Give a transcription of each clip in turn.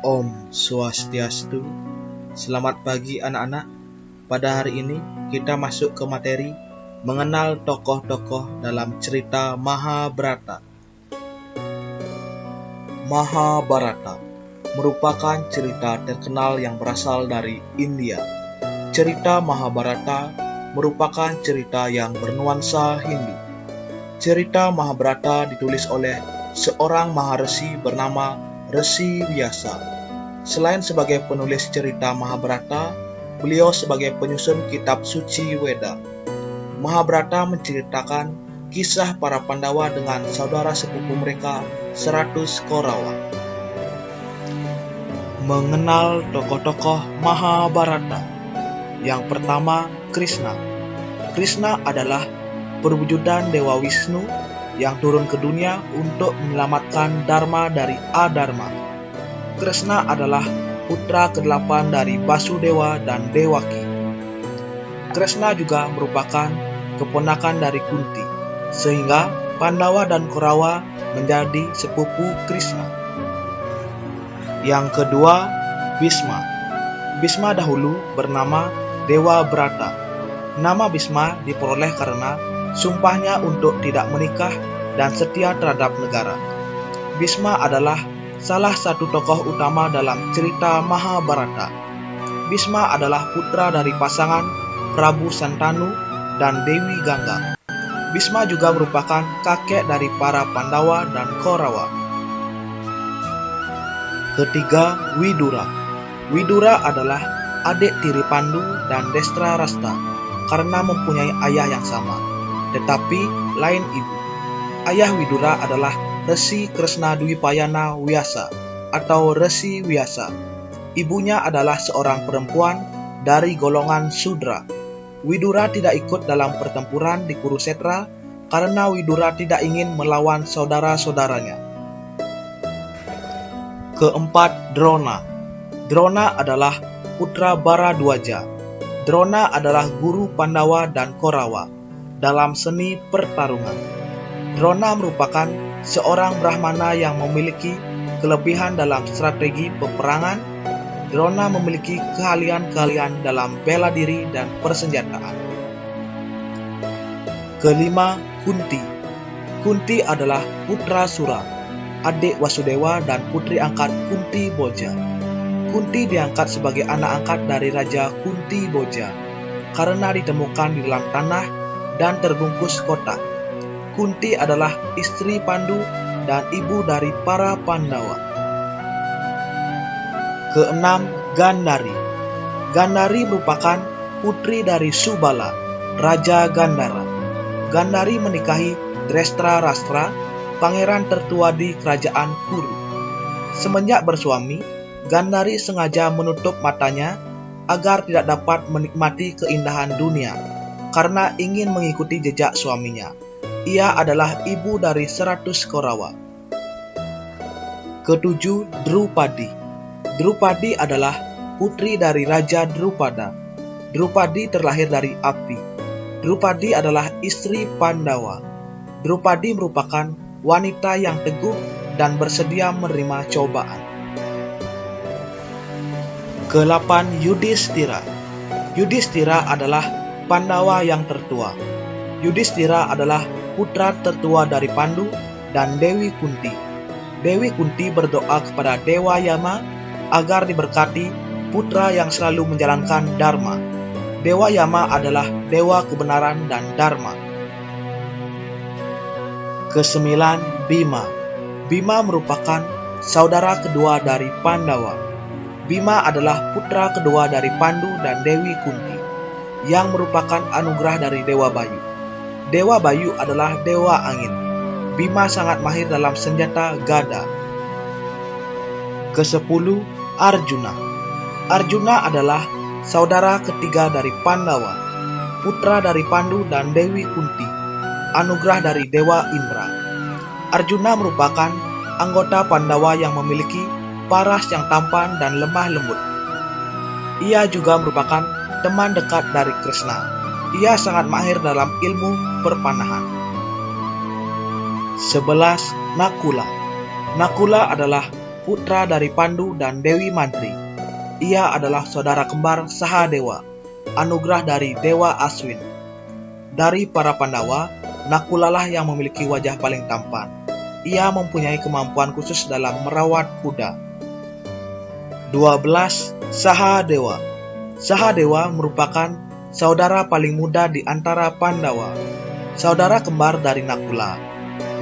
Om Swastiastu. Selamat pagi anak-anak. Pada hari ini kita masuk ke materi mengenal tokoh-tokoh dalam cerita Mahabharata. Mahabharata merupakan cerita terkenal yang berasal dari India. Cerita Mahabharata merupakan cerita yang bernuansa Hindu. Cerita Mahabharata ditulis oleh seorang maharsi bernama Resi Vyasa. Selain sebagai penulis cerita Mahabharata, beliau sebagai penyusun kitab suci Weda. Mahabharata menceritakan kisah para Pandawa dengan saudara sepupu mereka 100 Korawa. Mengenal tokoh-tokoh Mahabharata. Yang pertama, Krishna. Krishna adalah perwujudan Dewa Wisnu yang turun ke dunia untuk menyelamatkan Dharma dari Adharma. Krishna adalah putra ke-8 dari Basudewa dan Dewaki. Krishna juga merupakan keponakan dari Kunti, sehingga Pandawa dan Korawa menjadi sepupu Krishna. Yang kedua, Bhisma. Bhisma dahulu bernama Dewa Brata. Nama Bhisma diperoleh karena sumpahnya untuk tidak menikah dan setia terhadap negara. Bhisma adalah salah satu tokoh utama dalam cerita Mahabharata. Bhisma adalah putra dari pasangan Prabu Santanu dan Dewi Gangga. Bhisma juga merupakan kakek dari para Pandawa dan Korawa. Ketiga, Widura. Widura adalah adik tiri Pandu dan Destra Rasta karena mempunyai ayah yang sama, tetapi lain ibu. Ayah Widura adalah Resi Kresna Dwipayana Vyasa atau Resi Vyasa. Ibunya adalah seorang perempuan dari golongan Sudra. Widura tidak ikut dalam pertempuran di Kurusetra karena Widura tidak ingin melawan saudara-saudaranya. Keempat, Drona. Drona adalah putra Baradwaja. Drona adalah guru Pandawa dan Korawa dalam seni pertarungan. Drona merupakan seorang Brahmana yang memiliki kelebihan dalam strategi peperangan. Drona memiliki keahlian-keahlian dalam bela diri dan persenjataan. Kelima, Kunti. Kunti adalah putra Sura, adik Wasudewa dan putri angkat Kunti Boja. Kunti diangkat sebagai anak angkat dari Raja Kunti Boja karena ditemukan di dalam tanah dan terbungkus kotak. Kunti adalah istri Pandu dan ibu dari para Pandawa. Keenam, Gandhari. Gandhari merupakan putri dari Subala, Raja Gandhara. Gandhari menikahi Drestra Rastra, pangeran tertua di kerajaan Kuru. Semenjak bersuami, Gandhari sengaja menutup matanya agar tidak dapat menikmati keindahan dunia karena ingin mengikuti jejak suaminya. Ia adalah ibu dari 100 Korawa. Ketujuh, Drupadi. Drupadi adalah putri dari Raja Drupada. Drupadi terlahir dari api. Drupadi adalah istri Pandawa. Drupadi merupakan wanita yang teguh dan bersedia menerima cobaan. Ke-8, Yudhistira. Yudhistira adalah Pandawa yang tertua. Yudhistira adalah putra tertua dari Pandu dan Dewi Kunti. Dewi Kunti berdoa kepada Dewa Yama agar diberkati putra yang selalu menjalankan Dharma. Dewa Yama adalah dewa kebenaran dan Dharma. Ke-9, Bima. Bima merupakan saudara kedua dari Pandawa. Bima adalah putra kedua dari Pandu dan Dewi Kunti, yang merupakan anugerah dari Dewa Bayu. Dewa Bayu adalah dewa angin. Bima sangat mahir dalam senjata gada. Ke-10, Arjuna. Arjuna adalah saudara ketiga dari Pandawa, putra dari Pandu dan Dewi Kunti, anugerah dari Dewa Indra. Arjuna merupakan anggota Pandawa yang memiliki paras yang tampan dan lemah lembut. Ia juga merupakan teman dekat dari Krishna. Ia sangat mahir dalam ilmu perpanahan. 11, Nakula. Nakula adalah putra dari Pandu dan Dewi Mantri. Ia adalah saudara kembar Sahadewa, anugerah dari Dewa Aswin. Dari para Pandawa, Nakula lah yang memiliki wajah paling tampan. Ia mempunyai kemampuan khusus dalam merawat kuda. 12. Sahadewa. Sahadewa merupakan saudara paling muda di antara Pandawa, saudara kembar dari Nakula.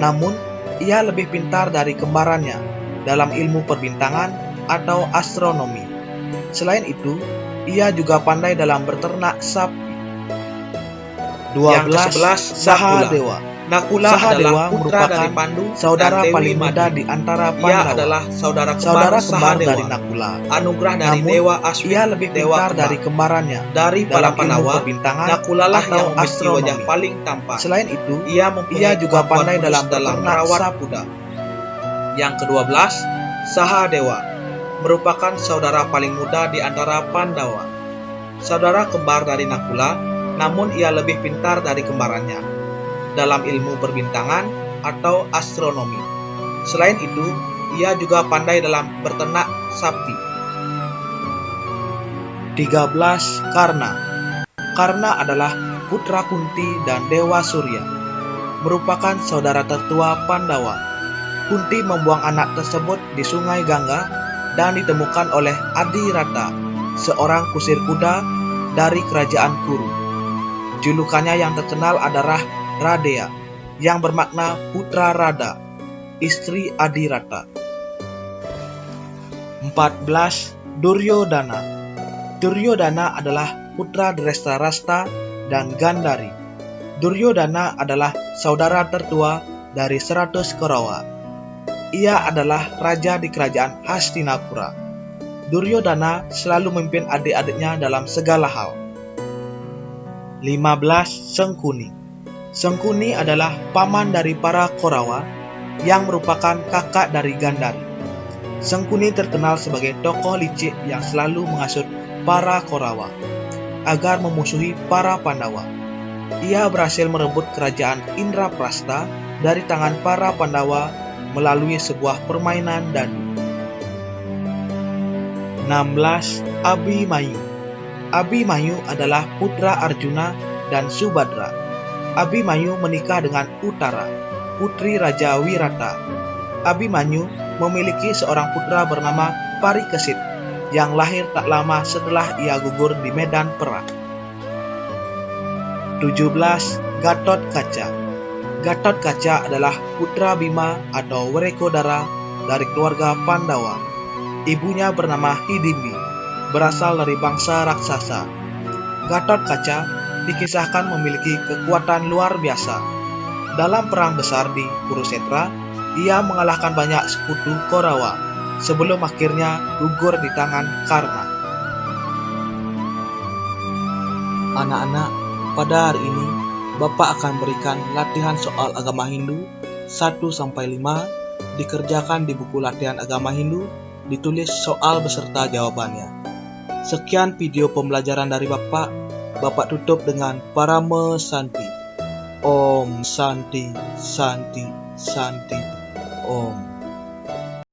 Namun, ia lebih pintar dari kembarannya dalam ilmu perbintangan atau astronomi. Selain itu, ia juga pandai dalam berternak sapi. 12. Sahadewa. Nakula adalah putra dari Pandu, saudara paling muda di antara Pandawa. Ia adalah saudara kembar dari Nakula, anugerah dari Dewa Aswin. Ia lebih pintar dari kembarannya. Dari para Pandawa, Nakula lah yang memiliki wajah paling tampan. Selain itu, ia juga pandai dalam merawat kuda. Yang ke-12, Sahadewa merupakan saudara paling muda di antara Pandawa, saudara kembar dari Nakula, namun ia lebih pintar dari kembarannya dalam ilmu perbintangan atau astronomi. Selain itu, ia juga pandai dalam berternak sapi. 13. Karna. Karna adalah putra Kunti dan Dewa Surya, merupakan saudara tertua Pandawa. Kunti membuang anak tersebut di Sungai Gangga dan ditemukan oleh Adirata, seorang kusir kuda dari kerajaan Kuru. Julukannya yang terkenal adalah Radea, yang bermakna putra Rada, istri Adirata. 14. Duryodana. Duryodana adalah putra Drestarasta dan Gandhari. Duryodana adalah saudara tertua dari 100 Kaurawa. Ia adalah raja di kerajaan Hastinapura. Duryodana selalu memimpin adik-adiknya dalam segala hal. 15. Sengkuni. Sengkuni adalah paman dari para Kaurawa yang merupakan kakak dari Gandhari. Sengkuni terkenal sebagai tokoh licik yang selalu menghasut para Kaurawa agar memusuhi para Pandawa. Ia berhasil merebut kerajaan Indraprastha dari tangan para Pandawa melalui sebuah permainan dandu. 16. Abhimanyu. Abhimanyu adalah putra Arjuna dan Subadra. Abhimanyu menikah dengan Uttara, putri Raja Wirata. Abhimanyu memiliki seorang putra bernama Parikesit yang lahir tak lama setelah ia gugur di medan perang. 17. Gatotkaca. Gatotkaca adalah putra Bima atau Wrekodara dari keluarga Pandawa. Ibunya bernama Hidimbi, berasal dari bangsa raksasa. Gatotkaca dikisahkan memiliki kekuatan luar biasa. Dalam perang besar di Kurukshetra, ia mengalahkan banyak sekutu Kaurawa sebelum akhirnya gugur di tangan Karna. Anak-anak, pada hari ini Bapak akan berikan latihan soal agama Hindu 1-5, dikerjakan di buku latihan agama Hindu, ditulis soal beserta jawabannya. Sekian video pembelajaran dari Bapak. Bapak tutup dengan Parama Santi. Om Santi, Santi, Santi, Om.